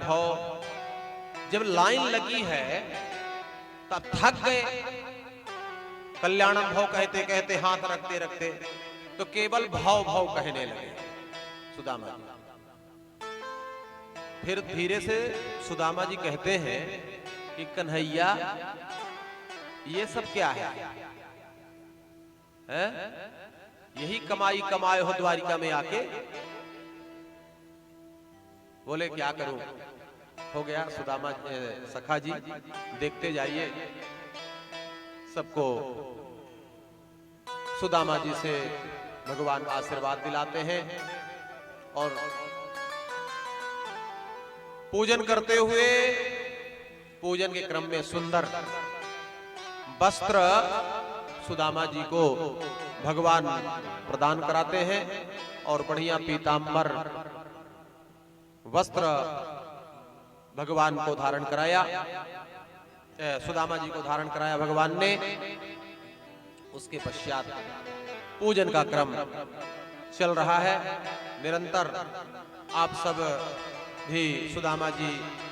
भव, जब लाइन लगी है तब थक गए। कल्याणम भव कहते कहते हाथ रखते रखते तो केवल भव भव कहने लगे सुदामा जी। फिर धीरे से सुदामा जी कहते हैं कि कन्हैया ये सब क्या है? यही कमाई कमाए हो द्वारिका में आके? बोले क्या करूं, हो गया सुदामा सखा जी, देखते जाइए। सबको सुदामा जी से भगवान आशीर्वाद दिलाते हैं और पूजन करते हुए पूजन के क्रम में सुंदर वस्त्र सुदामा जी को भगवान प्रदान कराते हैं और बढ़िया पीतांबर वस्त्र भगवान को धारण कराया, सुदामा जी को धारण कराया भगवान ने। उसके पश्चात पूजन का क्रम चल रहा है निरंतर। आप सब भी सुदामा जी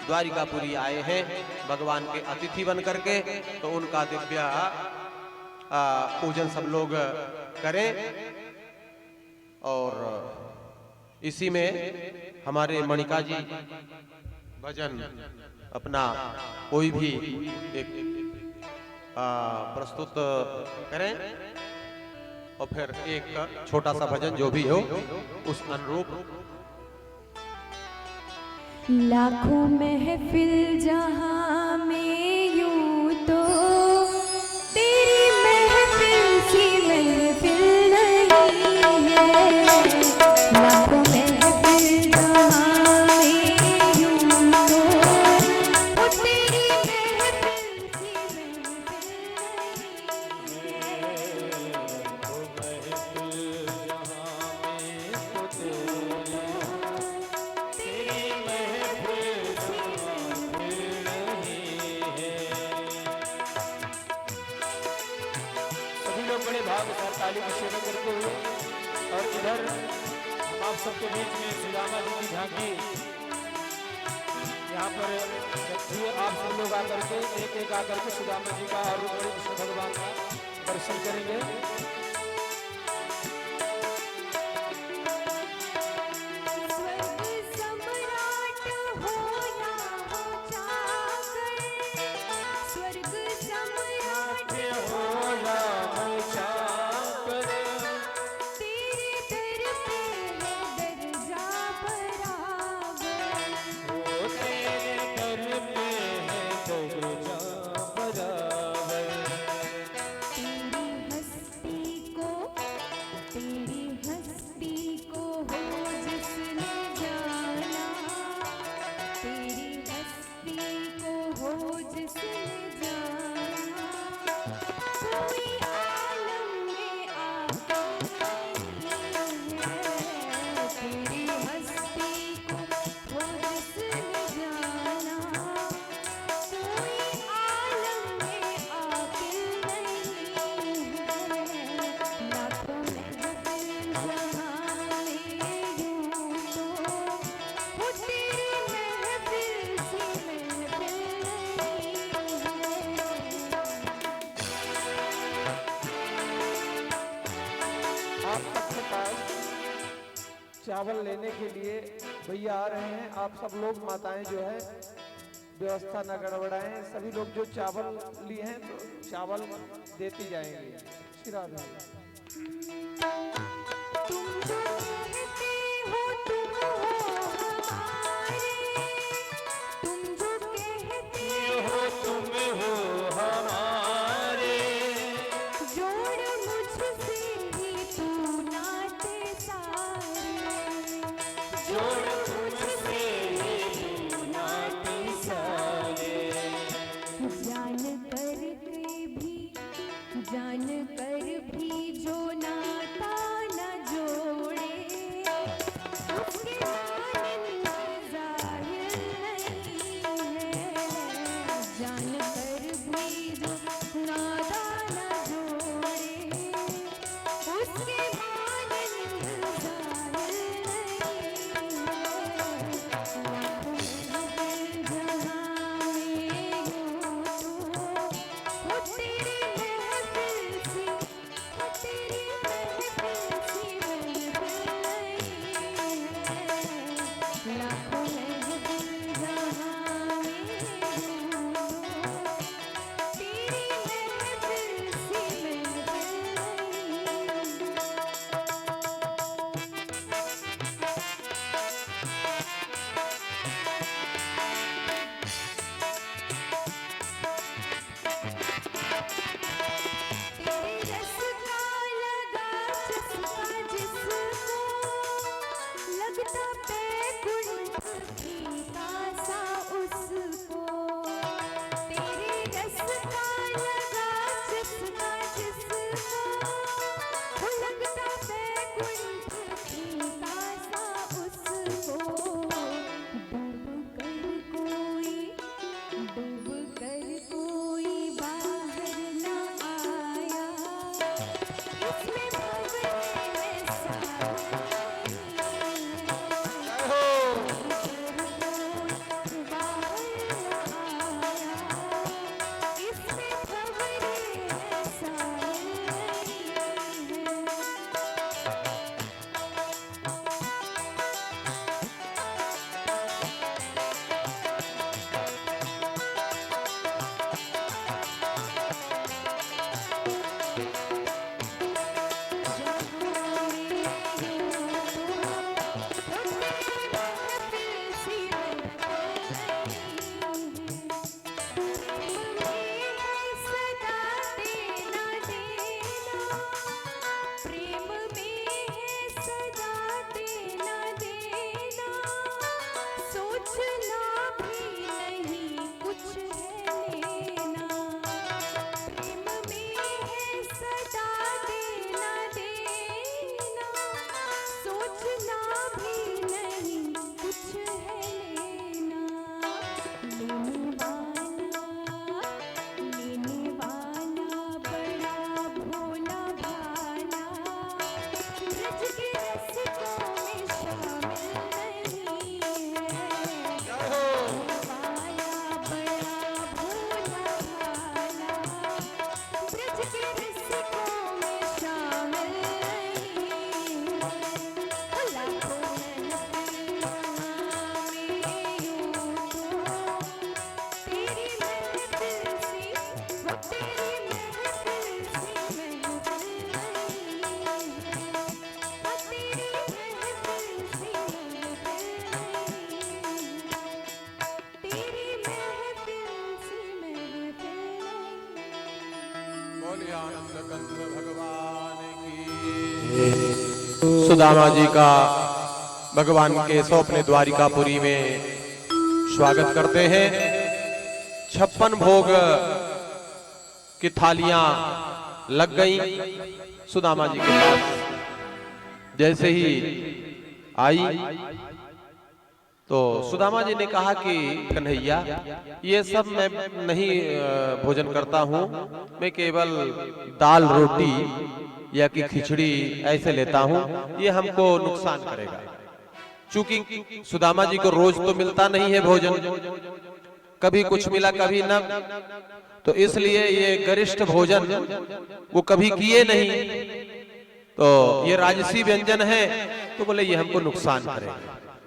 द्वारिकापुरी आए हैं भगवान के अतिथि बन करके, तो उनका दिव्य पूजन सब लोग करें। और इसी में हमारे मणिका जी भजन अपना कोई भी एक प्रस्तुत करें और फिर एक छोटा सा भजन जो भी हो उस अनुरूप। लाखों महफिल जहां में यूं तो तेरी महफिल सी महफिल नहीं है। लाखों महफिल जहां में यूं तो वो तेरी महफिल सी बड़े भाव और ताली की सेवा करते हुए, और इधर हम आप सबके बीच में सुदामा जी की झांकी यहाँ पर रखिए। आप सब लोग आकर के एक एक आकर के सुदामा जी का और बड़े विष्णु भगवान का दर्शन करेंगे। चावल लेने के लिए भैया आ रहे हैं। आप सब लोग माताएं जो है व्यवस्था न गड़बड़ाएं। सभी लोग जो चावल लिए हैं तो चावल देती जाएंगे। श्री राधे। जान कर भी जो ना आनंद कंद भगवान की। सुदामा जी का भगवान के स्वप्न द्वारिकापुरी में स्वागत करते हैं। 56 भोग की थालियां लग गई सुदामा जी के पास। जैसे ही आई तो सुदामा जी ने कहा कि कन्हैया, ये सब मैं नहीं भोजन करता हूँ, मैं केवल दाल रोटी या कि खिचड़ी ऐसे लेता हूँ, ये हमको नुकसान करेगा। चूंकि सुदामा जी को रोज तो मिलता नहीं है भोजन, कभी कुछ मिला कभी न, तो इसलिए ये गरिष्ठ भोजन वो कभी किए नहीं, तो ये राजसी व्यंजन है, तो बोले ये हमको नुकसान करेगा।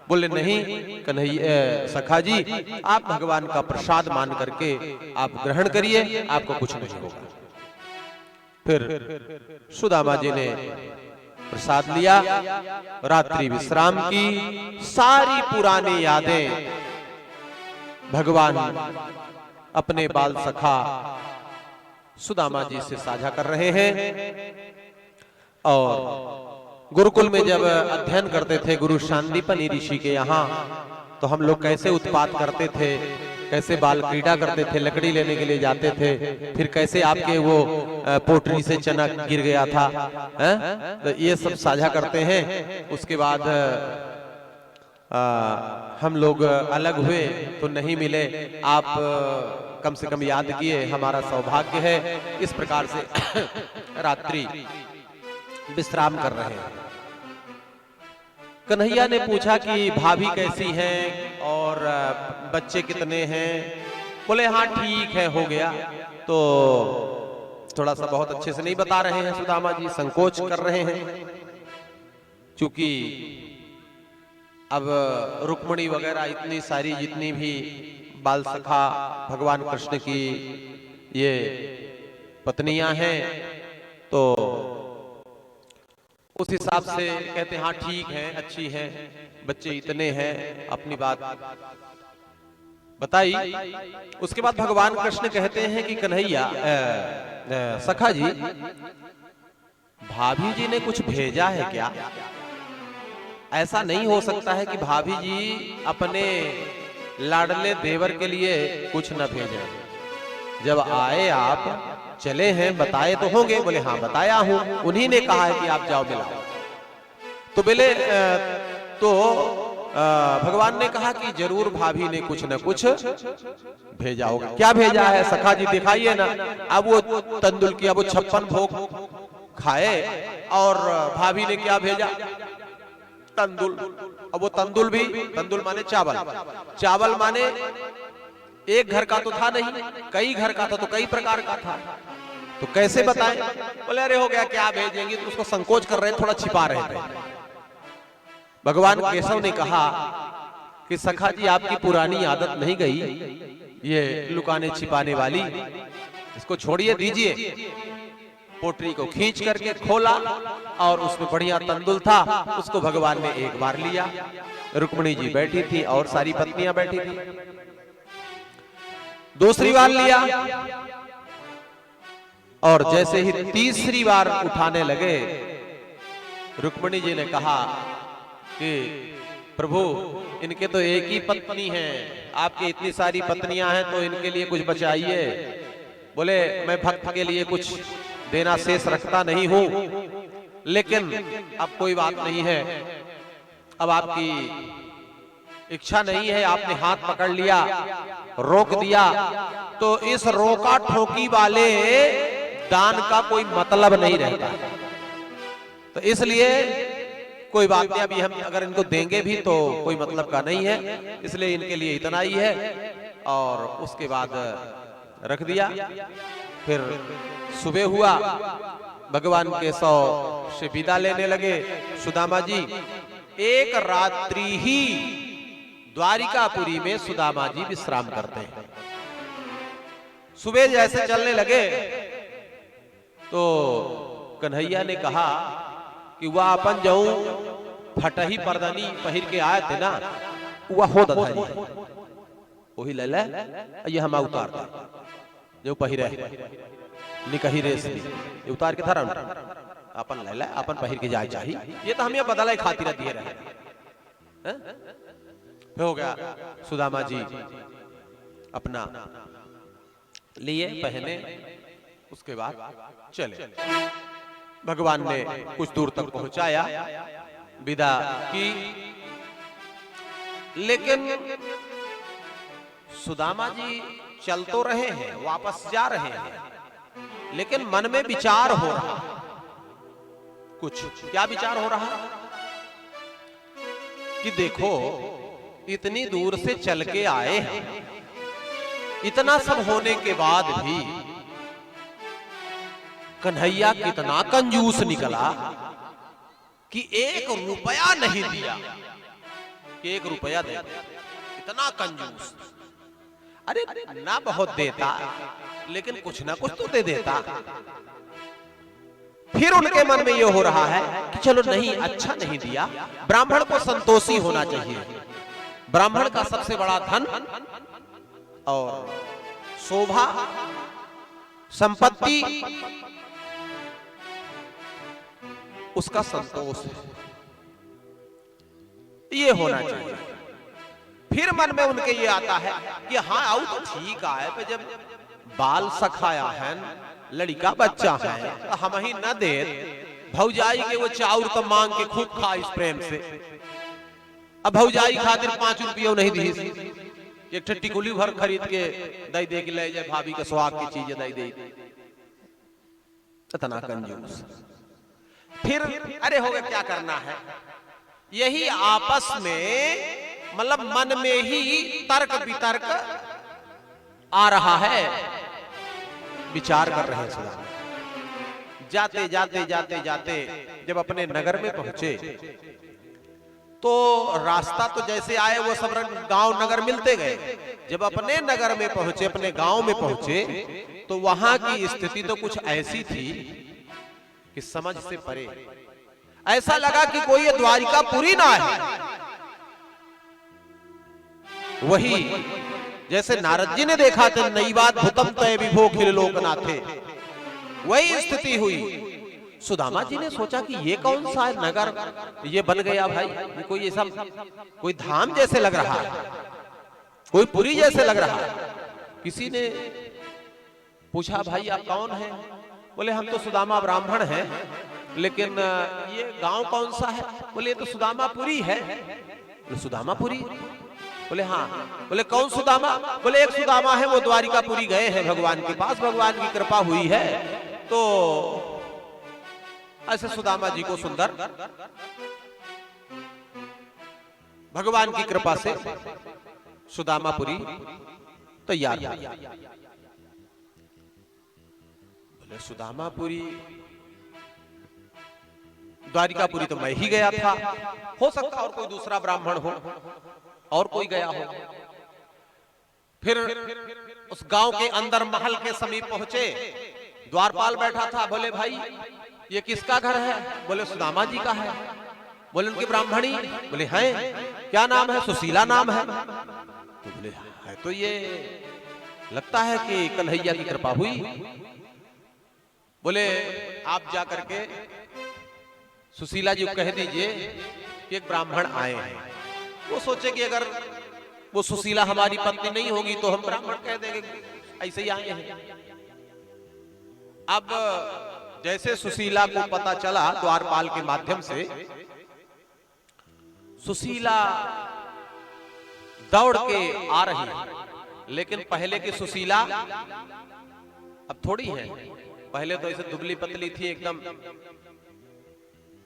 बोले नहीं कन्हैया सखा जी, आप भगवान का प्रसाद मान करके आप ग्रहण करिए, आपको कुछ नहीं होगा। फिर सुदामा जी ने प्रसाद लिया, रात्रि विश्राम की, सारी पुरानी यादें भगवान अपने बाल सखा सुदामा जी से साझा कर रहे हैं। और गुरुकुल में जब अध्ययन करते थे गुरु शांदीपनि ऋषि के यहाँ, तो हम लोग कैसे उत्पात करते थे, कैसे बाल क्रीड़ा करते थे, लकड़ी लेने के लिए जाते थे, फिर कैसे आपके वो पोटरी से चना गिर गया था, तो ये सब साझा करते हैं। उसके बाद हम लोग अलग हुए तो नहीं मिले, आप कम से कम याद किए, हमारा सौभाग्य है। इस प्रकार से रात्रि विश्राम कर रहे हैं। कन्हैया ने पूछा कि भाभी कैसी हैं और बच्चे कितने हैं। बोले हाँ ठीक है, हो गया। तो थोड़ा सा बहुत अच्छे से नहीं बता रहे हैं सुदामा जी, संकोच कर रहे हैं, क्योंकि अब रुक्मिणी वगैरह इतनी सारी जितनी भी बाल सखा भगवान कृष्ण की ये पत्नियां हैं, तो उस हिसाब से कहते हैं हाँ ठीक है, अच्छी है, बच्चे इतने हैं, अपनी बात बताई। उसके बाद भगवान कृष्ण कहते हैं कि कन्हैया सखा जी, भाभी जी ने कुछ भेजा है क्या? ऐसा नहीं हो सकता है कि भाभी जी अपने लाडले देवर के लिए कुछ न भेजे। जब आए आप चले हैं, बताए तो होंगे। बोले हाँ बताया हूं, उन्हीं ने कहा है कि आप जाओ मिलाओ। तो बोले तो भगवान ने कहा कि जरूर भाभी ने कुछ न कुछ भेजा होगा। क्या भेजा है सखा जी दिखाइए ना। अब वो तंदुल किया, वो 56 भोग खाए और भाभी ने क्या भेजा? तंदुल। अब वो तंदुल भी, तंदुल माने चावल, चावल माने एक घर का तो था नहीं, कई घर का था, तो कई प्रकार का था, तो कैसे बताएं? बोले अरे हो गया, क्या भेजेंगे, तो उसको संकोच कर रहे, थोड़ा छिपा रहे थे। भगवान केशव ने कहा कि सखा जी आपकी पुरानी आदत नहीं गई ये लुकाने छिपाने वाली, इसको छोड़िए, दीजिए। पोटरी को खींच करके खोला और उसमें बढ़िया तंदुल था, उसको भगवान ने एक बार लिया। रुक्मिणी जी बैठी थी और सारी पत्नियां बैठी थी। दूसरी बार लिया और जैसे ही तीसरी बार उठाने लगे, रुक्मिणी जी ने कहा कि प्रभु इनके तो एक ही पत्नी है, आपकी इतनी सारी पत्नियां हैं, तो इनके लिए कुछ बचाइए। बोले मैं भक्त के लिए कुछ देना शेष रखता नहीं हूं, लेकिन अब कोई बात नहीं है, अब आपकी इच्छा नहीं है, आपने हाथ पकड़ लिया, रोक दिया, तो इस रोका ठोकी वाले दान का कोई मतलब नहीं रहता। तो इसलिए कोई बात नहीं, अभी हम अगर इनको देंगे भी तो कोई मतलब का नहीं है, इसलिए इनके लिए इतना ही है। और उसके बाद रख दिया। फिर सुबह हुआ, भगवान केशव से विदा लेने लगे सुदामा जी। एक रात्रि ही द्वारिकापुरी में सुदामा जी विश्राम करते हैं। सुबह जैसे चलने लगे तो कन्हैया ने कहा कि वह अपन जाऊं फटही परदनी पहिर के आए थे ना, वह हो दधारी वही ले ले, ये हम उतार दे जो पहिरे। निकही रेशमी ये उतार के धरम अपन ले ले अपन पहिर के जाए चाहिए, ये तो हमें बदला खातिर दिए रहे हैं? फिर हो गया सुदामा जी अपना लिए पहने, उसके बाद चले। भगवान ने कुछ दूर तक पहुंचाया, विदा की, लेकिन सुदामा जी चल तो रहे हैं, वापस जा रहे हैं, लेकिन मन में विचार हो रहा। कुछ क्या विचार हो रहा कि देखो इतनी दूर से चल के आए हैं, इतना सब होने के बाद भी कन्हैया कितना कंजूस निकला कि 1 रुपया नहीं दिया, कि 1 रुपया दे, इतना कंजूस। अरे ना बहुत देता लेकिन कुछ ना कुछ तो दे देता। फिर उनके मन में यह हो रहा है कि चलो नहीं, अच्छा नहीं दिया, ब्राह्मण को संतोषी होना चाहिए। ब्राह्मण का सबसे बड़ा धन और शोभा संपत्ति उसका संतोष है, ये होना चाहिए। फिर मन में उनके ये आता है कि हाँ आऊ तो ठीक आए, पे जब बाल सखाया है, लड़का बच्चा है, तो हम ही न दे भौजाई के वो चाउर तो मांग के खूब खा इस प्रेम से। अब भौजाई खातिर 5 रुपया नहीं दी, एक टिकुली भर खरीद के दई दे के ले जाए, भाभी के स्वाग की चीजें दई दे, इतना कंजूस। फिर अरे हो गया, क्या करना है, यही आपस में मतलब मन में ही तर्क वितर्क आ रहा है, विचार कर रहे हैं सुदामा। जाते जाते जाते जाते जब अपने नगर में पहुंचे तो रास्ता तो जैसे आए वो सब गांव नगर मिलते गए। जब अपने नगर में पहुंचे, अपने गांव में पहुंचे, तो वहां की स्थिति तो कुछ ऐसी थी कि समझ से परे। ऐसा लगा कि कोई ये द्वारिकापुरी ना है। वही जैसे नारद जी ने देखा था, नई बात भूतम तय विभो खिल लोकनाथे, वही स्थिति हुई। सुदामा जी ने सोचा कि ये कौन सा नगर ये बन गया भाई, ये कोई ऐसा कोई धाम जैसे लग रहा है, कोई पुरी जैसे लग रहा है। किसी ने पूछा भाई आप कौन हैं? बोले हम तो सुदामा ब्राह्मण हैं, लेकिन ये गांव कौन सा है? बोले ये तो सुदामापुरी है। बोले सुदामापुरी? बोले हाँ। बोले कौन सुदामा? बोले एक सुदामा है, वो द्वारिकापुरी गए हैं भगवान के पास, भगवान की कृपा हुई है। तो ऐसे सुदामा जी को सुंदर भगवान की कृपा से सुदामापुरी तैयार हो। बोले सुदामापुरी, द्वारिकापुरी तो मैं ही गया था, हो सकता और कोई दूसरा ब्राह्मण हो और कोई गया हो। फिर उस गांव के अंदर महल के समीप पहुंचे, द्वारपाल बैठा था। बोले भाई ये किसका घर है? बोले सुदामा जी का है। बोले उनकी ब्राह्मणी? बोले हैं। क्या नाम है? सुशीला नाम है। तो बोले है तो ये लगता है कि कन्हैया की कृपा हुई। बोले आप जाकर के सुशीला जी को कह दीजिए कि एक ब्राह्मण आए हैं। वो सोचे कि अगर वो सुशीला हमारी पत्नी नहीं होगी तो हम ब्राह्मण कह देंगे, ऐसे ही आए हैं। अब जैसे सुशीला को पता चला द्वारपाल के माध्यम से, सुशीला दौड़ के आ रही है। लेकिन पहले की सुशीला अब थोड़ी है। पहले तो ऐसे दुबली पतली थी एकदम,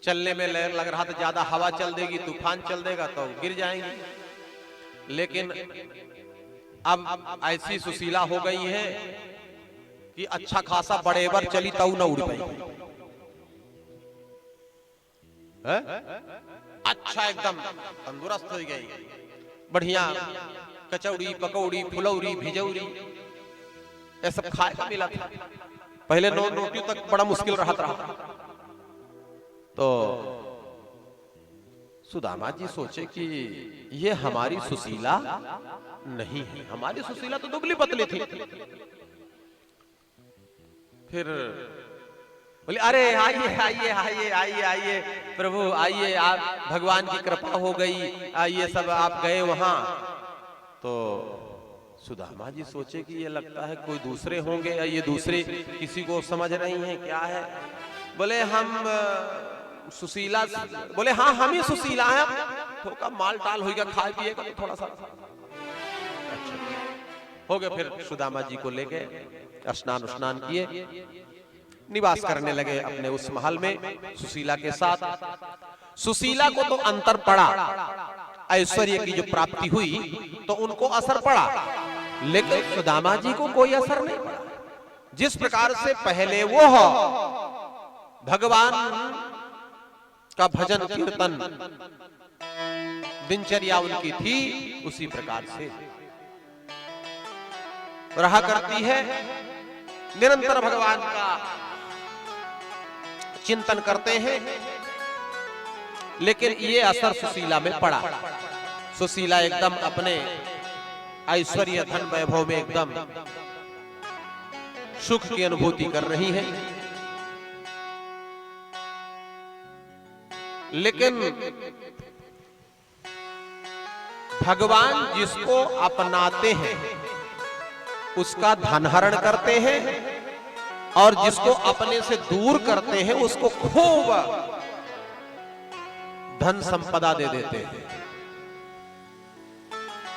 चलने में लग रहा था ज्यादा हवा चल देगी, तूफान चल देगा तो गिर जाएंगी। लेकिन अब ऐसी सुशीला हो गई है कि अच्छा खासा बड़ेबर चली तो न उड़ पाई। अच्छा एकदम तंदुरुस्त हो गई, बढ़िया कचौड़ी पकौड़ी फुलौरी भिजौरी ये सब खाए का मिला था। पहले नॉन रोटी तक बड़ा मुश्किल रहा था। तो सुदामा जी सोचे कि ये हमारी सुशीला नहीं है, हमारी सुशीला तो दुबली पतली थी। फिर बोले अरे आइए आइए आइए आइए आइए प्रभु आइए, आप भगवान की कृपा हो गई, आइए सब आप गए वहां। तो सुदामा जी सोचे कि ये लगता है कोई दूसरे होंगे या ये दूसरे किसी को समझ रही हैं, क्या है। बोले हम सुशीला, बोले हाँ हम ही सुशीला हैं, थोड़ा माल टाल हो गया, खाए पिएगा तो थोड़ा सा अच्छा हो गया। फिर सुदामा जी को ले गए, स्नान स्नान किए, निवास करने लगे अपने उस महल में सुशीला के साथ। सुशीला को तो अंतर पड़ा, ऐश्वर्य की जो प्राप्ति हुई तो उनको असर पड़ा, लेकिन सुदामा जी को कोई असर नहीं पड़ा। जिस प्रकार से पहले वो भगवान का भजन कीर्तन दिनचर्या उनकी थी, उसी प्रकार से रहा करती है। निरंतर भगवान का चिंतन करते हैं, लेकिन ये असर सुशीला में पड़ा। सुशीला एकदम अपने ऐश्वर्य धन वैभव में एकदम सुख की अनुभूति कर रही है, लेकिन भगवान जिसको अपनाते हैं उसका धनहरण करते हैं, और जिसको अपने से दूर करते हैं उसको खूब धन संपदा दे देते हैं।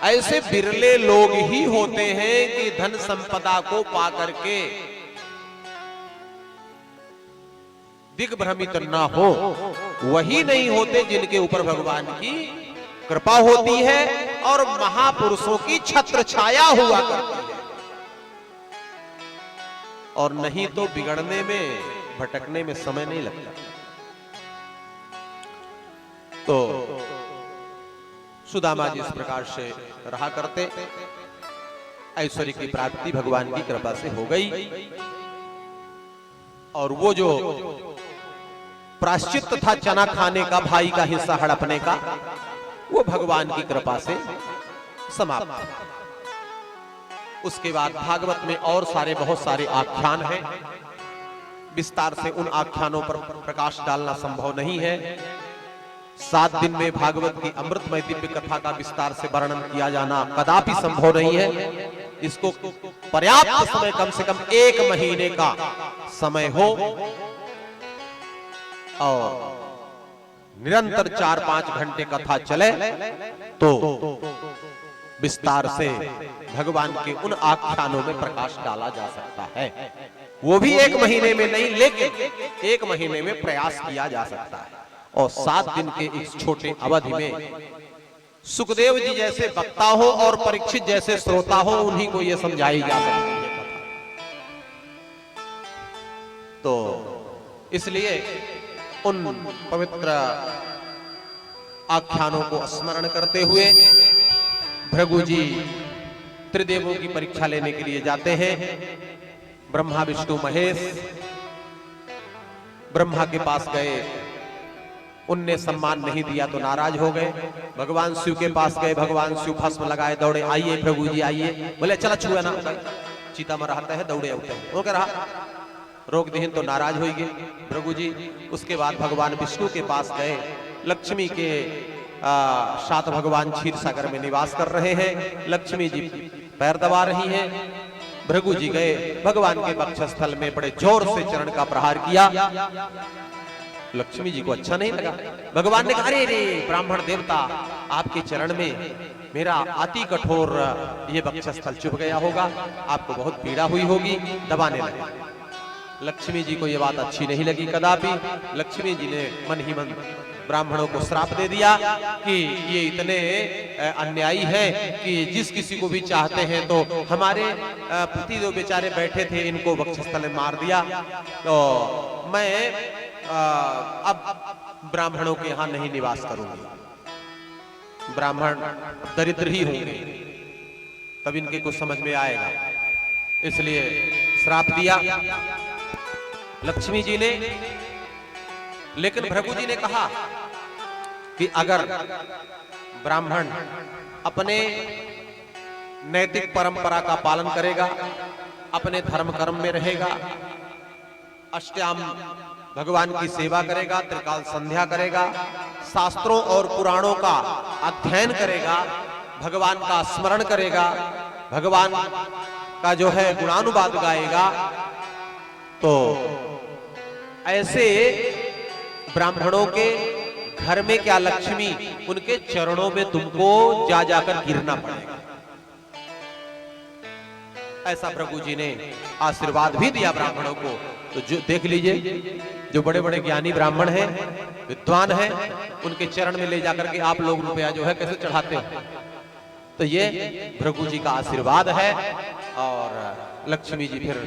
ऐसे बिरले लोग ही होते हैं कि धन संपदा को पाकर के दिग्भ्रमित ना हो। वही नहीं होते जिनके ऊपर भगवान की कृपा होती है और महापुरुषों की छत्र छाया हुआ करती है। और नहीं तो बिगड़ने में, भटकने में समय नहीं लगता। तो सुदामा जी इस प्रकार से रहा करते, ऐश्वर्य की प्राप्ति भगवान की कृपा से हो गई, और वो जो प्रायश्चित था चना खाने का, भाई का हिस्सा हड़पने का, वो भगवान की कृपा से समाप्त। उसके बाद भागवत में और बहुत सारे आख्यान हैं। विस्तार से उन आख्यानों पर प्रकाश डालना संभव नहीं है। 7 दिन में भागवत की अमृतमय दिव्य कथा का विस्तार से वर्णन किया जाना कदापि संभव नहीं है। इसको पर्याप्त समय, कम से कम 1 महीने का समय हो और निरंतर 4-5 घंटे कथा चले तो विस्तार से भगवान के उन आख्यानों में प्रकाश डाला जा सकता है। वो भी 1 महीने में नहीं, लेकिन 1 महीने में प्रयास किया जा सकता है। और 7 दिन के इस छोटे अवधि में सुखदेव जी जैसे वक्ता हो और परीक्षित जैसे श्रोता हो, उन्हीं को यह समझाई जा सकती है कथा। तो इसलिए उन पवित्र आख्यानों को स्मरण करते हुए भृगु जी त्रिदेवों की परीक्षा लेने के लिए जाते हैं। ब्रह्मा विष्णु महेश ब्रह्मा के पास गए, उनने सम्मान नहीं दिया तो नाराज हो गए। भगवान शिव के पास गए, भगवान शिव भस्म लगाए दौड़े, आइए भृगु जी आइए। बोले चला छुए ना, चीता में रहता है, दौड़े उठे, वो कह रहा रोक दीन तो नाराज हो गए भृगु जी। उसके बाद भगवान विष्णु के पास गए, लक्ष्मी के साथ भगवान क्षीर सागर में निवास कर रहे हैं। लक्ष्मी जी पैर दबा रही हैं। भृगु जी गए, भगवान के वक्षस्थल में बड़े जोर से चरण का प्रहार किया। लक्ष्मी जी को अच्छा नहीं लगा। भगवान ने कहा, अरे रे ब्राह्मण देवता, आपके चरण में मेरा अति कठोर ये वक्षस्थल चुभ गया होगा, आपको बहुत पीड़ा हुई होगी, दबाने लगे। लक्ष्मी जी को यह बात अच्छी नहीं लगी कदापि। लक्ष्मी जी ने मन ही मन ब्राह्मणों को श्राप दे दिया कि ये इतने अन्यायी हैं कि जिस किसी को भी चाहते हैं तो हमारे पति जो बेचारे बैठे थे इनको वक्षस्थल में मार दिया। तो मैं अब ब्राह्मणों के यहाँ नहीं निवास करूंगी, ब्राह्मण दरिद्र ही होंगे, तब इनके कुछ समझ में आएगा, इसलिए श्राप दिया लक्ष्मी जी ने। लेकिन भृगु जी ने कहा कि अगर ब्राह्मण अपने नैतिक परंपरा का पालन करेगा, अपने धर्म कर्म में रहेगा, अष्टयाम भगवान की सेवा करेगा, त्रिकाल संध्या करेगा, शास्त्रों और पुराणों का अध्ययन करेगा, भगवान का स्मरण करेगा, भगवान का जो है गुणानुवाद गाएगा, तो ऐसे ब्राह्मणों के घर में क्या लक्ष्मी, उनके चरणों में तुमको जा जाकर गिरना पड़ेगा। ऐसा प्रभु जी ने आशीर्वाद भी दिया ब्राह्मणों को। तो जो देख लीजिए, जो बड़े बड़े ज्ञानी ब्राह्मण हैं, विद्वान हैं, उनके चरण में ले जाकर के आप लोग रुपया जो है कैसे चढ़ाते हैं। तो ये भृगु जी का आशीर्वाद है। और लक्ष्मी जी फिर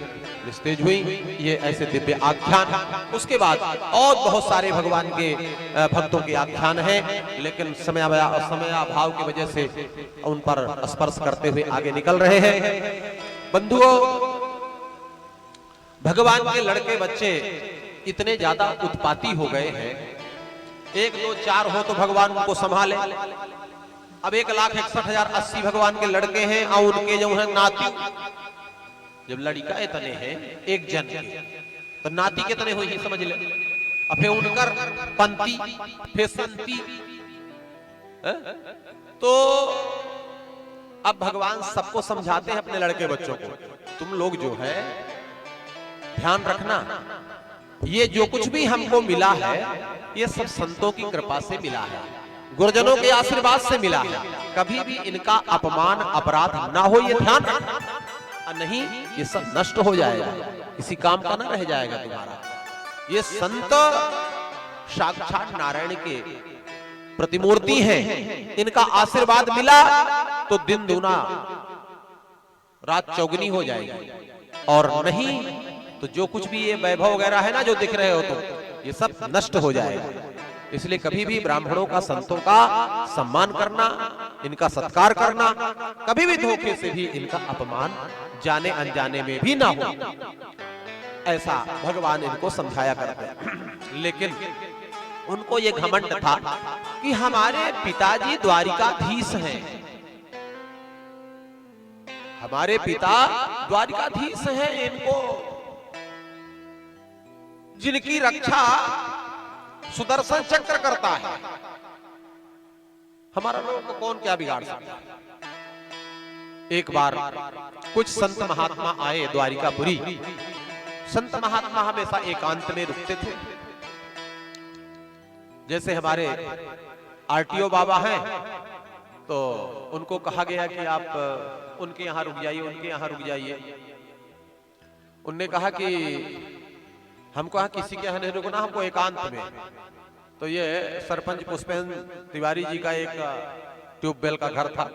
निस्तेज हुई। ये ऐसे दिव्य आख्यान। उसके बाद और बहुत सारे भगवान के भक्तों के आख्यान हैं, लेकिन समयाभाव की वजह से उन पर स्पर्श करते हुए आगे निकल रहे हैं। बंधुओं, भगवान के लड़के बच्चे इतने ज्यादा उत्पाती हो गए हैं, 1 2 4 हो तो भगवान उनको संभाले। अब 1,61,080 भगवान के लड़के हैं और उनके जो है नाती, जब लड़का इतने हैं एक जन के, तो नाती कितने हुई समझ ले। अब फिर उनकर पंती, फिर संती, तो अब भगवान सबको समझाते हैं अपने लड़के बच्चों को, तुम लोग जो है ध्यान रखना, ये जो कुछ भी हमको मिला है ये सब संतों की कृपा से मिला है, गुरुजनों के आशीर्वाद से मिला है। कभी भी इनका अपमान अपराध ना हो, ये ध्यान रखना, नहीं ये सब नष्ट हो जाएगा, किसी काम का ना रह जाएगा तुम्हारा। ये संत साक्षात नारायण के प्रतिमूर्ति हैं, इनका आशीर्वाद मिला तो दिन दूना रात चौगुनी हो जाएगी, और नहीं तो जो कुछ भी ये वैभव वगैरह है ना जो दिख रहे हो तो ये सब नष्ट हो जाएगा। इसलिए कभी भी ब्राह्मणों का, संतों का सम्मान करना, इनका सत्कार करना, कभी भी धोखे से भी इनका अपमान जाने अनजाने में भी ना हो, ऐसा भगवान इनको समझाया करते हैं। लेकिन उनको ये घमंड था कि हमारे पिताजी द्वारिकाधीश हैं, हमारे पिता द्वारिकाधीश हैं, इनको जिनकी रक्षा सुदर्शन चक्र करता है, हमारा लोगों को कौन क्या बिगाड़ सकता है। एक बार कुछ संत महात्मा आए द्वारिकापुरी। संत महात्मा हमेशा एकांत में रुकते थे। जैसे हमारे आरटीओ बाबा हैं, तो उनको कहा गया कि आप उनके यहां रुक जाइए, उनके यहां रुक जाइए। उनने कहा कि हमको यहाँ किसी के यहाँ नहीं रुकना, हमको एकांत में। तो ये सरपंच पुष्पेंद्र तिवारी जी का एक ट्यूबवेल का घर था,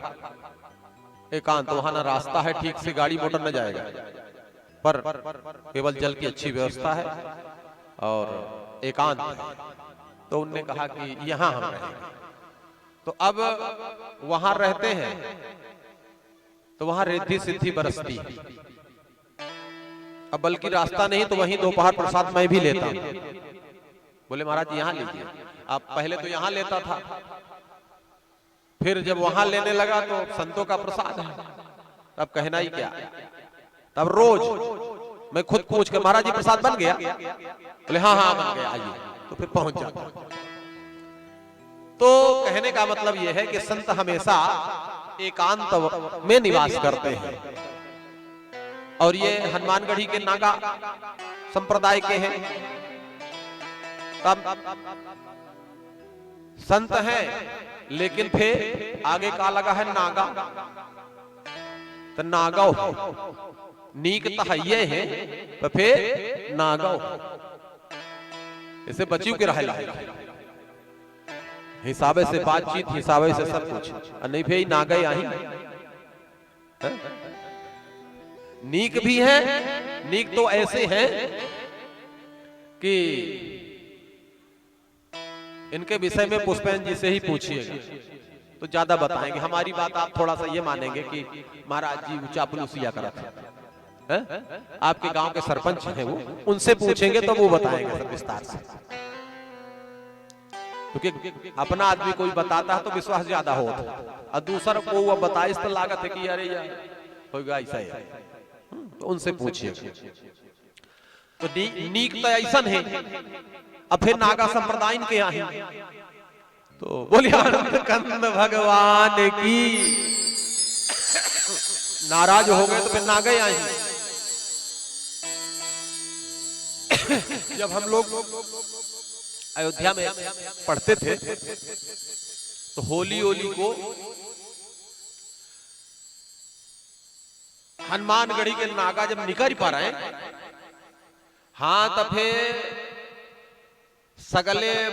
एकांत, वहां ना रास्ता है ठीक से, गाड़ी मोटर न जाएगा, पर केवल जल की अच्छी व्यवस्था है और एकांत है। तो उनने कहा कि यहां हम रहेंगे। तो अब वहां रहते हैं तो वहां रिद्धि सिद्धि बरसती है। अब बल्कि रास्ता नहीं तो वहीं दोपहर प्रसाद मैं भी लेता हूं। बोले महाराज यहाँ लीजिए। आप पहले तो यहाँ लेता था, फिर जब वहां लेने लगा तो संतों का प्रसाद है, अब कहना ही क्या। तब रोज मैं खुद पूछ कर, महाराज जी प्रसाद बन गया? बोले हाँ हाँ बन गया, आइए। तो फिर पहुंच जाता। तो कहने का मतलब यह है कि संत हमेशा एकांत में निवास करते हैं। और ये हनुमानगढ़ी के नागा संप्रदाय के हैं। तब संत हैं, लेकिन फिर आगे का लगा है नागा। तो नागौ नीक तहये है तो फिर नागौ, इसे बचियों के रहे हिसाबे से बातचीत, हिसाबे से सब कुछ, नहीं फिर नागा यही नीक भी है। नीक तो ऐसे हैं कि इनके विषय में पुष्पेंद्र जी से ही पूछिएगा तो ज्यादा बताएंगे। हमारी बात आप थोड़ा सा ये मानेंगे कि महाराज जी चापलूसिया करा था। आपके गांव के सरपंच हैं वो, उनसे पूछेंगे तो वो बताएंगे सब विस्तार से। क्योंकि अपना आदमी कोई बताता है तो विश्वास ज्यादा होता है, और दूसरा को वो बताए इस तो लागत है कि अरे यार होगा ऐसा है, तो उनसे पूछिए। तो नीक तो ऐसा है। अब फिर नागा संप्रदाय के यहाँ तो बोले आनंद कंद भगवान की। नाराज हो गए तो फिर नागे आई। जब हम लोग अयोध्या में पढ़ते थे तो होली को हनुमानगढ़ी के नागा जब निकल पा रहे हैं, हाँ तो फिर सगले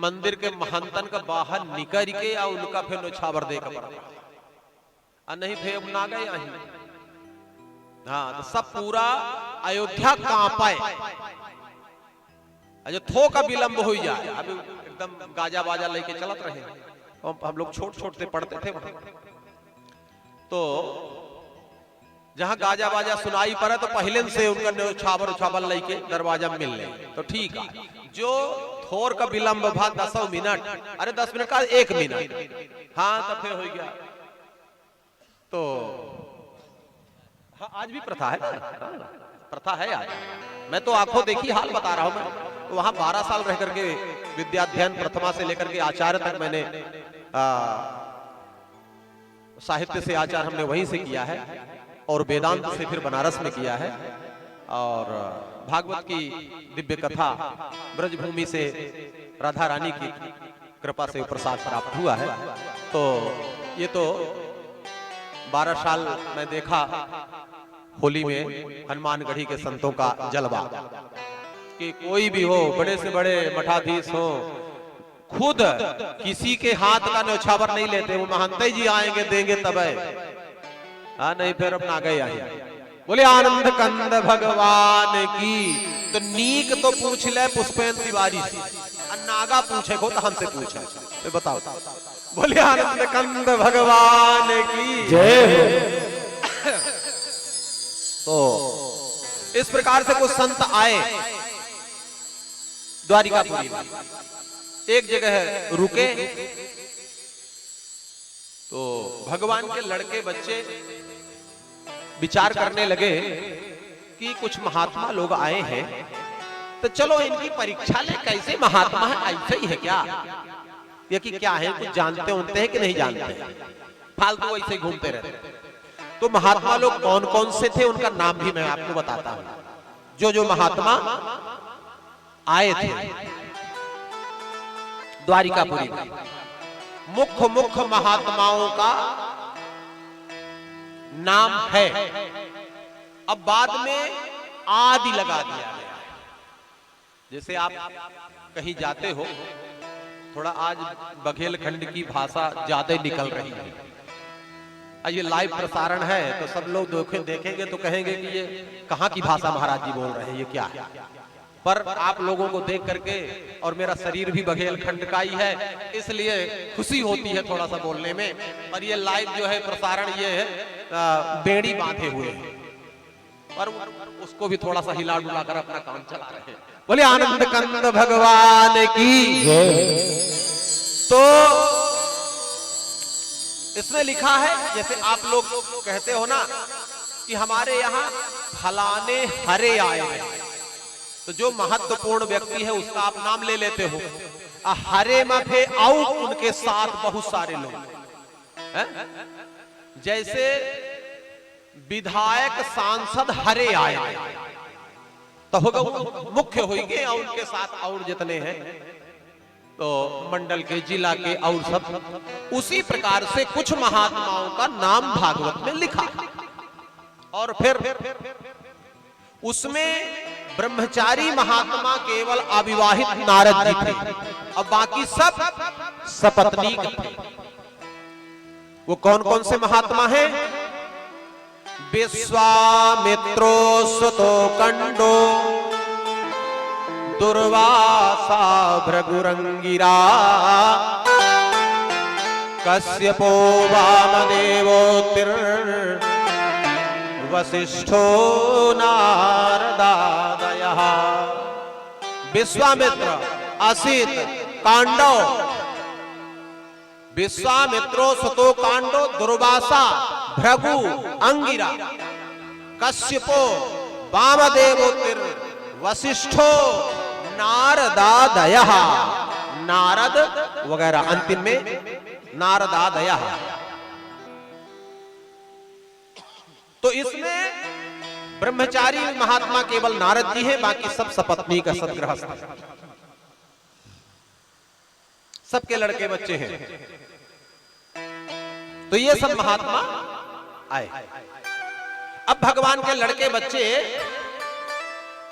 मंदिर के महंतन का बाहर निकल के या उनका फिर नौछावर दे कर पड़ा नहीं फिर नागा आई। हाँ तो सब पूरा अयोध्या कांपाए। जो थो का विलंब हो जाए, अभी एकदम गाजा बाजा लेके चलत रहे। हम लोग छोट से पढ़ते थे वहां, तो जहां गाजा बाजा सुनाई पड़ा तो पहले से उनका न्यौछावर लेके दरवाजा मिल ले तो ठीक है। जो थोर का विलंब भा 10 मिनट, अरे 10 मिनट का 1 मिनट, हाँ तो फिर हो गया। तो हाँ, आज भी प्रथा है, प्रथा है आज। मैं तो आंखों देखी हाल बता रहा हूं। मैं तो वहां 12 साल रह करके विद्याध्ययन प्रथमा से लेकर के आचार्य तक मैंने साहित्य से आचार्य हमने वहीं से किया है और वेदांत से फिर बनारस में किया है। और भागवत की दिव्य कथा ब्रजभूमि से राधा रानी की कृपा से प्रसाद प्राप्त हुआ है। तो ये तो 12 साल मैं देखा होली में हनुमानगढ़ी के संतों का जलवा, कि कोई भी हो, बड़े से बड़े मठाधीश हो, खुद किसी के हाथ का न्यौछावर नहीं लेते। वो महंत जी आएंगे देंगे तब, हाँ नहीं फिर अपना गए आए। बोले आनंद कंद भगवान की। तो नीक तो पूछ ले पुष्पेंद्र तिवारी से, नागा पूछे को तो हमसे पूछा, तो बताओ। बोले आनंद कंद भगवान की जय। तो इस प्रकार से कुछ संत आए द्वारिकापुरी में, एक जगह रुके तो भगवान के लड़के बच्चे विचार करने लगे कि कुछ महात्मा लोग आए हैं तो चलो इनकी परीक्षा ले, कैसे महात्मा है, ऐसे ही है क्या, ये कि क्या है, कुछ जानते होते हैं कि नहीं जानते, फालतू ऐसे घूमते रहते। तो महात्मा लोग कौन कौन से थे उनका नाम भी मैं आपको बताता हूं। जो महात्मा आए थे द्वारिकापुरी में, मुख्य महात्माओं का नाम है। अब बाद में आदि लगा दिया गया। जैसे आप कहीं जाते हो, थोड़ा आज बघेलखंड की भाषा ज्यादा निकल रही है। ये लाइव प्रसारण है तो सब लोग देखेंगे तो कहेंगे कि ये कहाँ की भाषा महाराज जी बोल रहे हैं, ये क्या है। पर आप लोगों को देख करके, और मेरा शरीर भी बघेलखंड का ही है, इसलिए खुशी होती है थोड़ा सा बोलने में। पर ये लाइव जो है प्रसारण ये है बेड़ी बांधे हुए हैं, पर उसको भी थोड़ा सा हिला डुला कर अपना काम चला रहे हैं। बोले आनंद कंद भगवान की। तो इसमें लिखा है, जैसे आप लोग कहते हो ना कि हमारे यहाँ फलाने हरे आए हैं, तो जो महत्वपूर्ण व्यक्ति है उसका आप नाम ले लेते हो। हरे में थे आओ उनके साथ बहुत सारे लोग हैं? जैसे विधायक सांसद हरे आए तो होगा मुख्य होंगे, और उनके साथ और जितने हैं तो मंडल के, जिला के और सब। उसी प्रकार से कुछ महात्माओं का नाम भागवत में लिखा, और फिर उसमें ब्रह्मचारी महात्मा केवल अविवाहित नारद जी थे, और बाकी सब सपत्नीक थे। वो कौन कौन से महात्मा हैं? विश्वामित्रो सुतो कंडो, दुर्वासा भृगुरंगिरा, कश्यपो वामदेवोतिर, वसिष्ठो नारदादयः। विश्वामित्र, असित, कांडव, विश्वामित्रो सुतो कांडो, दुर्वासा, भृगु, अंगिरा, कश्यपो, वामदेवोतिर, वशिष्ठो नारदादयः, नारद वगैरह, अंतिम में नारदादयः। तो इसमें ब्रह्मचारी महात्मा केवल नारद जी हैं, बाकी सब सपत्नी का सदगृहस्थ, सबके लड़के बच्चे हैं। तो ये सब महात्मा आए। अब भगवान के लड़के बच्चे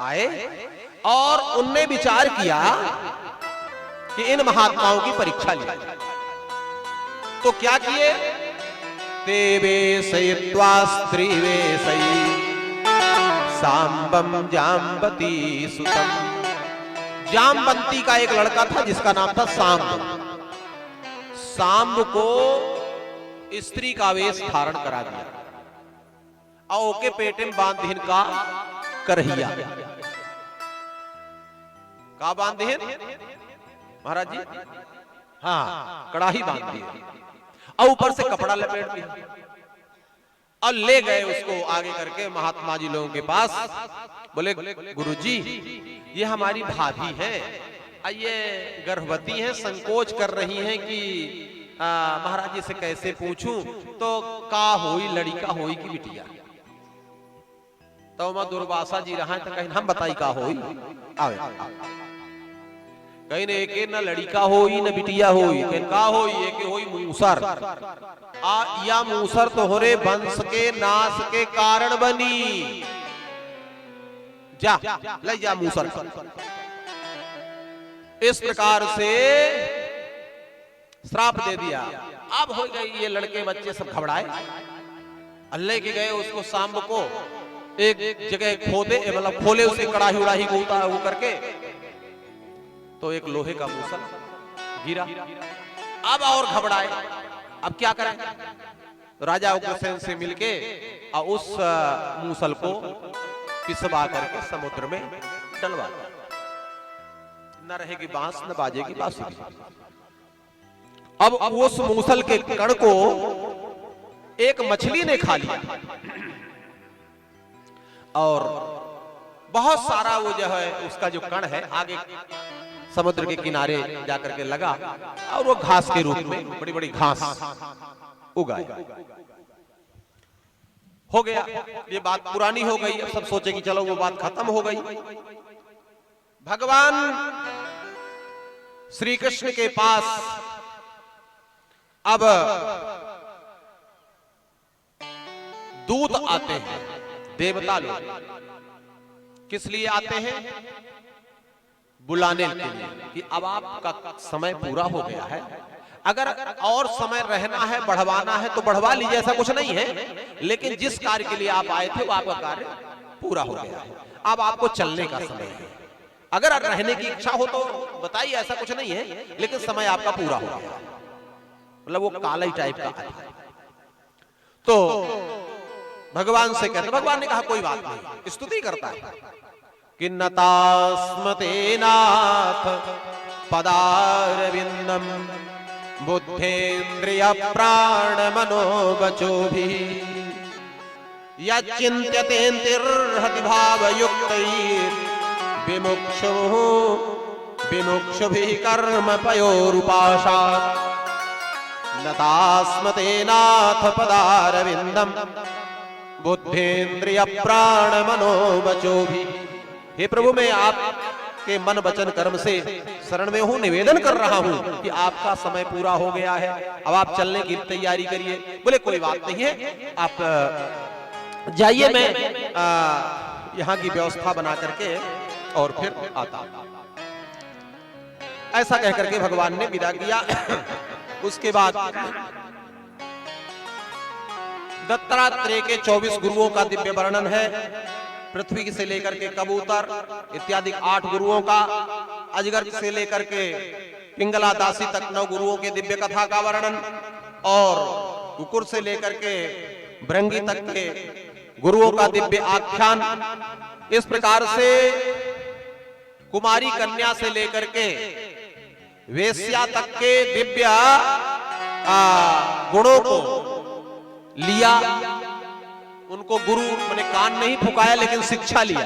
आए और उनने विचार किया कि इन महात्माओं की परीक्षा ली। तो क्या किए? तेवे सयित्वा स्त्रीवेशई सांबम जाम्बती सुतम। जामवंती का एक लड़का था जिसका नाम था सांब। सांब को स्त्री का वेश धारण करा दिया और ओके पेटे में बांध दीन का करहिया। का बांध दीन महाराज जी? हाँ, कड़ाही बांध दी और ऊपर से कपड़ा लपेट दिया और ले गए उसको आगे करके महात्मा जी लोगों के पास। बोले गुरुजी, ये हमारी भाभी है, ये गर्भवती है, संकोच कर रही हैं कि महाराज जी से कैसे पूछूं, तो का होई, लड़का होई की बिटिया? तो मैं दुर्वासा जी रहा है तो कहीं हम बताई का होई। आवे कहीं ने एक न लड़का होई न बिटिया होई, कहीं का होई, एक होई मूसर। या मूसर तोहरे वंश के नाश के कारण बनी। जा ले जा मूसर। इस प्रकार से श्राप दे दिया। अब हो गई, ये लड़के बच्चे सब घबराए, अल्लाह के गए उसको सांब को एक जगह खोदे, मतलब खोले उसे कड़ाही उड़ाही को वो करके, तो एक लोहे का मूसल गिरा। अब और घबराए, अब क्या करें? राजा उग्रसेन से मिलके और उस मूसल को पिसवा करके समुद्र में डलवा दिया। न रहेगी बांस न बाजेगी बांसुरी। अब उस मूसल के कण को एक मछली ने खा लिया और बहुत सारा वो जो है उसका जो कण है आगे समुद्र के किनारे जाकर के लगा और वो घास के रूप में बड़ी बड़ी घास उगाई। हो गया, ये बात पुरानी हो गई। अब सब सोचे कि चलो वो बात खत्म हो गई। भगवान श्री कृष्ण के पास अब दूत आते हैं, देवता लोग। किस लिए आते हैं? बुलाने के लिए कि अब आपका समय पूरा हो गया है, अगर और समय रहना है, बढ़वाना है तो बढ़वा लीजिए, ऐसा कुछ नहीं है, लेकिन जिस कार्य के लिए आप आए थे वो आपका कार्य पूरा हो गया है, अब आपको चलने का समय है। अगर रहने की इच्छा हो तो बताइए, ऐसा कुछ नहीं है, लेकिन समय आपका पूरा हो गया। मतलब वो काला ही टाइप का है। तो भगवान से कहते, भगवान ने कहा कोई बात नहीं, स्तुति करता है कि नतास्मते नाथ पदारविंदम बुद्धेन्द्रिय प्राण मनोवचोभिः यच्चिन्त्यतेऽन्तिर्हति भावयुक्तैः विमुक्षुभिः कर्मपयोरुपाशात् नतास्मते नाथ पदारविंदम बुद्धेन्द्रिय प्राण मनोवचोभिः। हे प्रभु, मैं आपके मन वचन कर्म से शरण में हूं, निवेदन कर रहा हूं कि आपका समय पूरा हो गया है, अब आप चलने की तैयारी करिए। बोले कोई बात नहीं है, आप जाइए, मैं यहाँ की व्यवस्था बना करके और फिर आता। ऐसा कह करके भगवान ने विदा किया। उसके बाद दत्तात्रेय के 24 गुरुओं का दिव्य वर्णन है। पृथ्वी से लेकर के कबूतर इत्यादि 8 गुरुओं का, अजगर से लेकर के पिंगला दासी तक 9 गुरुओं के दिव्य कथा का वर्णन, और कुकुर से लेकर के भृंगी तक के गुरुओं का दिव्य आख्यान। इस प्रकार से कुमारी कन्या से लेकर के वेश्या तक के दिव्य गुणों को लिया। उनको गुरु मैंने कान नहीं फुकाया लेकिन शिक्षा लिया।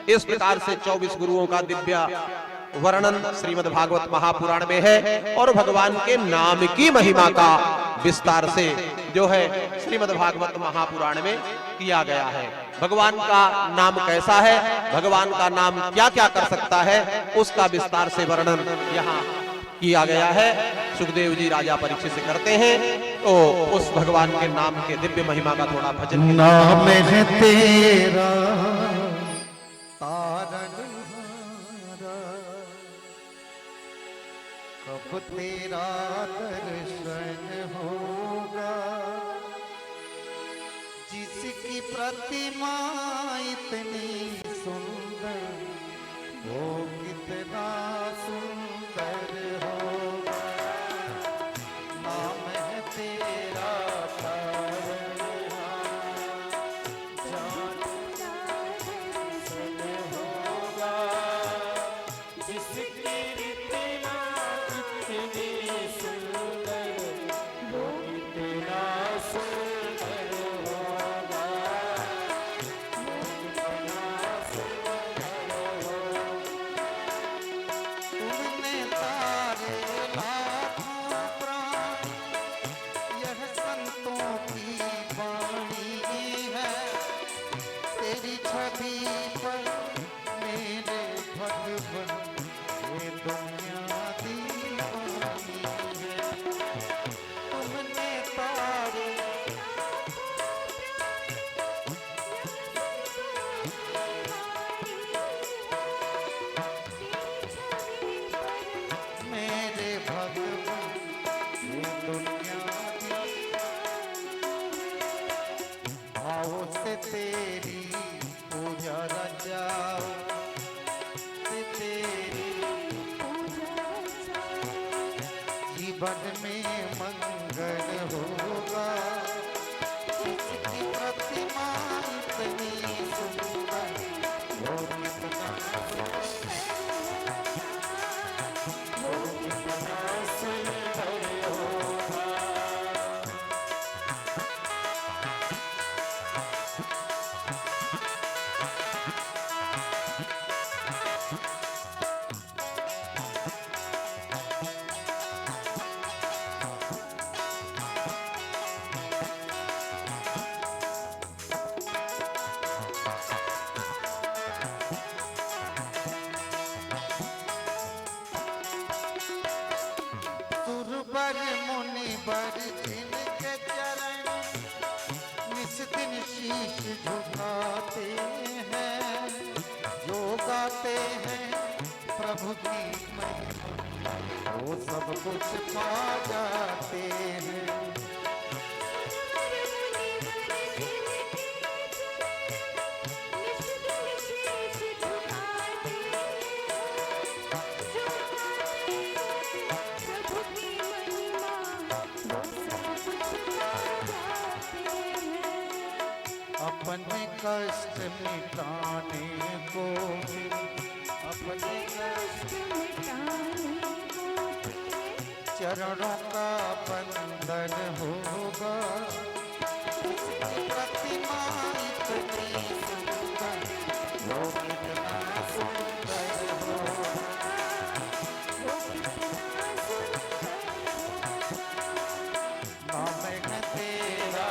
इस प्रकार से 24 गुरुओं का दिव्य वर्णन श्रीमद् भागवत महापुराण में है और भगवान के नाम की महिमा का विस्तार से जो है श्रीमद् भागवत महापुराण में किया गया है। भगवान का नाम कैसा है, भगवान का नाम क्या क्या कर सकता है, उसका विस्तार से वर्णन यहाँ किया गया है। सुखदेव जी राजा परीक्षित से करते हैं तो उस भगवान के नाम के दिव्य महिमा का थोड़ा भजन। नाम है तेरा तारणहारा, कब तेरा दर्शन होगा, जिसकी प्रतिमा इतनी सुंदर, वो कितना सुंदर होगा। नाम है तेरा तारणहारा, जान होगा, जिसकी प्रतिमा इतनी सुंदर, वो कितना सुंदर होगा। तुमने तारे लाखों प्राण, यह संतों की वाणी है, तेरी छवि पर मेरे भगवन ये दुनिया दीवानी है। तुमने तारे मेरे भगवन ये दुनिया भाव से तेरी पूजा रचाओ, से तेरी जीवन में मंगल होगा, इसकी प्रतिमा इतनी सुंदर, वो कितना सुरवर मुनिवर जिनके चरण निस दिन शीश झुकाते हैं, जो गाते हैं प्रभु की महिमा, वो सब कुछ पा जाते हैं। अपने कष्ट मिटाने को, अपने कष्ट चरणों का बंधन होगा, प्रतिमा इतनी सुंदर, वो कितना सुंदर होगा। नाम है तेरा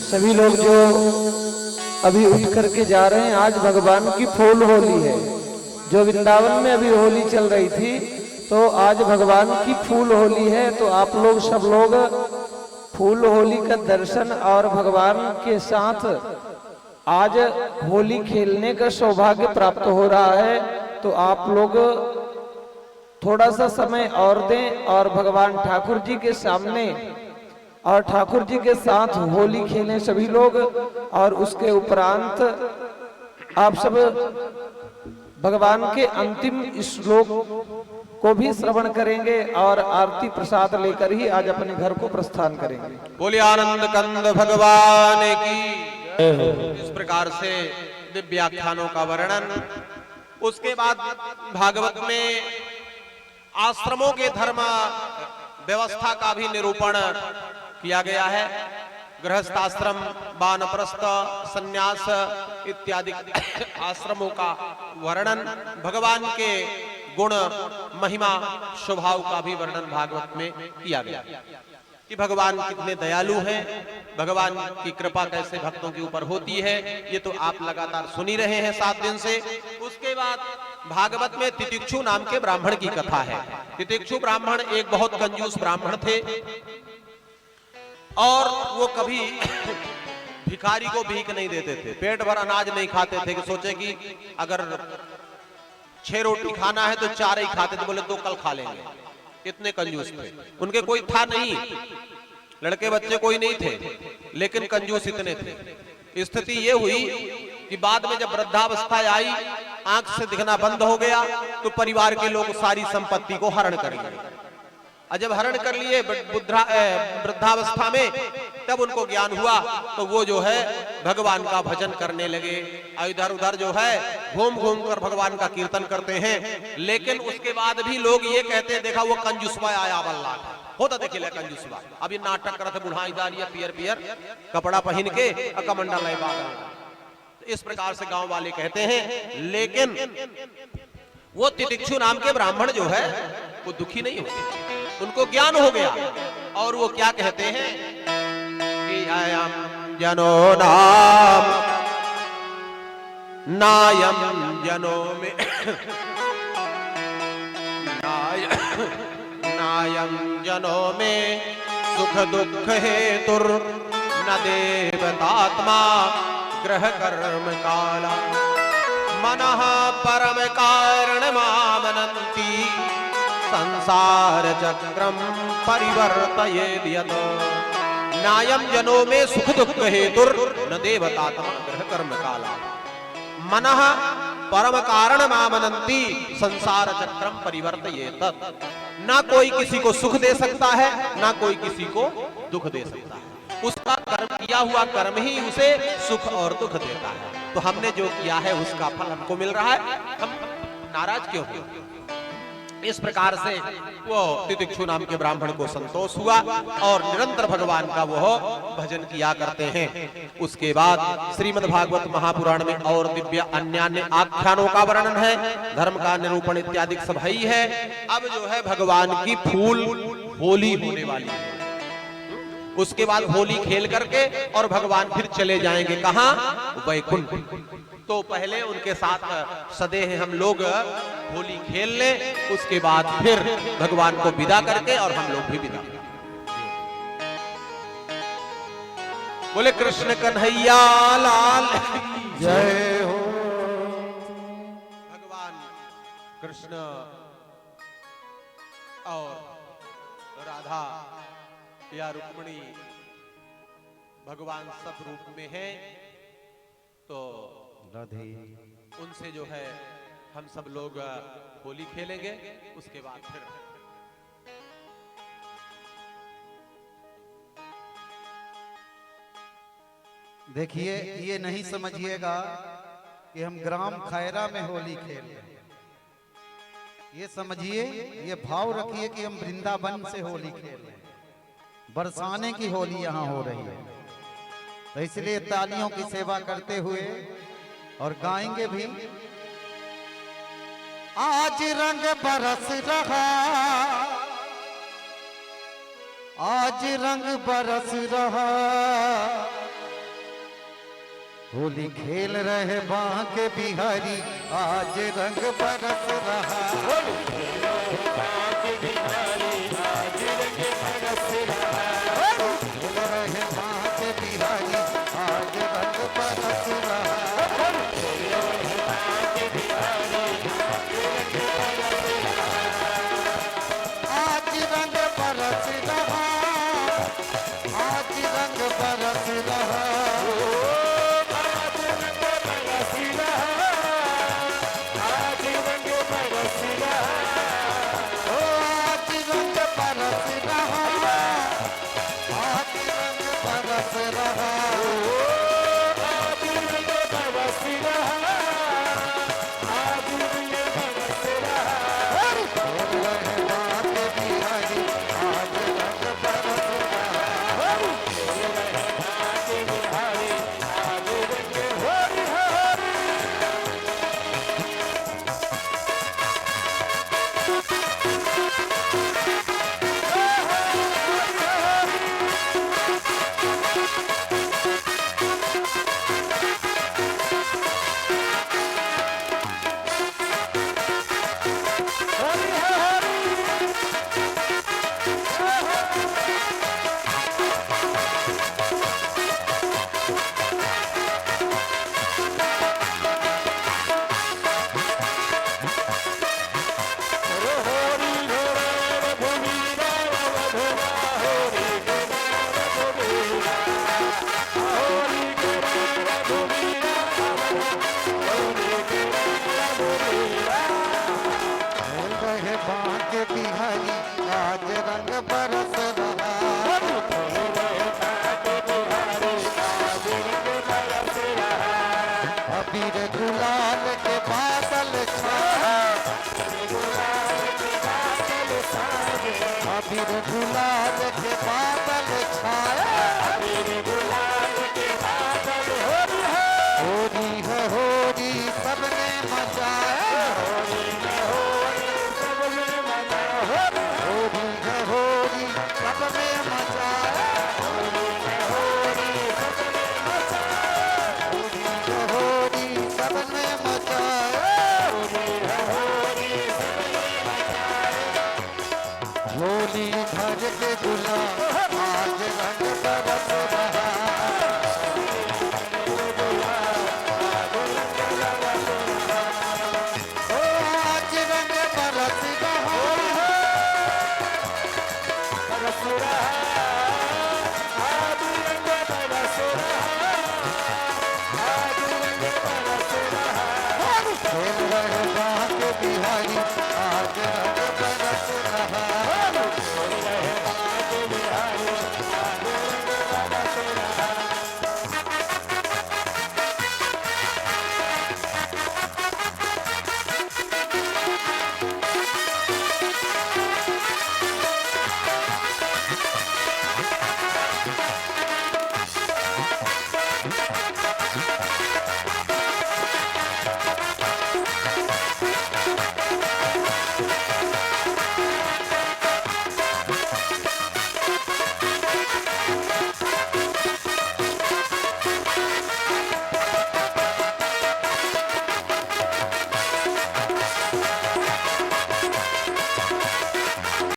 सभी लोग जो अभी उठ करके जा रहे हैं, आज भगवान की फूल होली है। जो वृंदावन में अभी होली चल रही थी, तो आज भगवान की फूल होली है। तो आप लोग सब लोग फूल होली का दर्शन और भगवान के साथ आज होली खेलने का सौभाग्य प्राप्त हो रहा है। तो आप लोग थोड़ा सा समय और दें और भगवान ठाकुर जी के सामने और ठाकुर जी के साथ होली खेलें सभी लोग। और उसके उपरांत आप सब भगवान के अंतिम श्लोक को भी श्रवण करेंगे और आरती प्रसाद लेकर ही आज अपने घर को प्रस्थान करेंगे। बोलिए आनंद कंद भगवान की। इस प्रकार से दिव्याख्यानों का वर्णन, उसके बाद भागवत में आश्रमों के धर्म व्यवस्था का भी निरूपण किया गया है। गृहस्थाश्रम, वानप्रस्थ, संन्यास इत्यादि आश्रमों का वर्णन, भगवान के गुण, महिमा, स्वभाव का भी वर्णन भागवत में किया गया कि भगवान कितने दयालु हैं, भगवान की कृपा कैसे भक्तों के ऊपर होती है। ये तो आप लगातार सुनी रहे हैं 7 दिन से। उसके बाद भागवत में तितिक्षु नाम के ब्राह्मण की कथा है। तितिक्षु ब्राह्मण एक बहुत कंजूस ब्राह्मण थे और वो कभी भिखारी को भीख नहीं देते थे, पेट भर अनाज नहीं खाते थे कि सोचे कि अगर 6 रोटी खाना है तो 4 ही खाते थे, बोले 2 कल खा लेंगे। इतने कंजूस थे, उनके कोई था नहीं, लड़के बच्चे कोई नहीं थे, लेकिन कंजूस इतने थे। स्थिति ये हुई कि बाद में जब वृद्धावस्था आई, आंख से दिखना बंद हो गया, तो परिवार के लोग सारी संपत्ति को हरण कर लिए। और जब हरण कर लिए वृद्धावस्था में, तब उनको ज्ञान हुआ तो वो जो है भगवान का भजन करने लगे। इधर उधर जो है घूम घूम कर भगवान का कीर्तन करते हैं। लेकिन उसके बाद भी लोग ये कहते हैं, देखा वो कंजूसवा आया बल्ला होता, देखिए कंजूसवा। अभी नाटक करते बुढ़ाई दारिया पियर पियर कपड़ा पहन के कमंडल लय बागा। इस प्रकार से गांव वाले कहते हैं। लेकिन वो तितिक्षु नाम के ब्राह्मण जो है वो दुखी नहीं होते, उनको ज्ञान हो गया और वो क्या कहते हैं कि अयम जनो नाम नायम जनो में नायम जनो में सुख दुख हेतुर न देवतात्मा ग्रह कर्म काला मनः परम कारण मामनन्ति संसार चक्रम परिवर्तयेद् यत् नायम जनो में सुख दुख हेतुर न देवतात्मा ग्रह कर्म काला मनः परम कारण मामनन्ति संसार चक्रम परिवर्तयेत्। ना कोई किसी को सुख दे सकता है, ना कोई किसी को दुख दे सकता है। उसका कर्म, किया हुआ कर्म ही उसे सुख और दुख देता है। तो हमने जो किया है उसका फल हमको मिल रहा है, हम नाराज क्यों हैं? इस प्रकार से वो तितिक्षु नाम के ब्राह्मण को संतोष हुआ और निरंतर भगवान का वो भजन किया करते हैं। उसके बाद श्रीमद् भागवत महापुराण में और दिव्य अन्य आख्यानों का वर्णन है, धर्म का निरूपण इत्यादि सब ही है। अब जो है भगवान की फूल होली होने वाली है। उसके बाद होली खेल करके और भगवान फिर चले जाएंगे कहां? वैकुंठ। तो पहले उनके साथ सदे हैं हम लोग होली खेल लें, उसके बाद फिर भगवान को विदा करके और हम लोग भी विदा। बोले कृष्ण कन्हैया लाल जय हो। भगवान कृष्ण और राधा या रुक्मिणी भगवान सब रूप में हैं, तो राधे उनसे जो है हम सब लोग होली खेलेंगे। उसके बाद फिर देखिए, ये नहीं समझिएगा कि हम ग्राम खैरा में होली खेल रहे हैं। ये समझिए, ये भाव रखिए कि हम वृंदावन से होली खेल रहे हैं, बरसाने की होली यहाँ हो रही है। तो इसलिए तालियों की सेवा करते हुए और गाएंगे भी। आज रंग बरस रहा, आज रंग बरस रहा, होली खेल रहे बांके बिहारी, आज रंग बरस रहा, होली खेल रहे बांके बिहारी, आज रंग बरस रहा, होली खेल रहे बांके बिहारी, आज रंग बरस रहा, होली खेल रहे बांके बिहारी, आज रंग बरस रहा। आज रंग बरस रहा अबीर गुलाल के बादल छाए अबीर गुलाल के बादल छाए होरी है होरी सबने मचाया होरी है होरी सबने मचाया होरी है होरी सबने मचाया होरी है होरी सबने मचाया होरी है होरी सबने मचाया होली है होली सबने मचाया होली भर के गुलाल आज रंग बरस रहा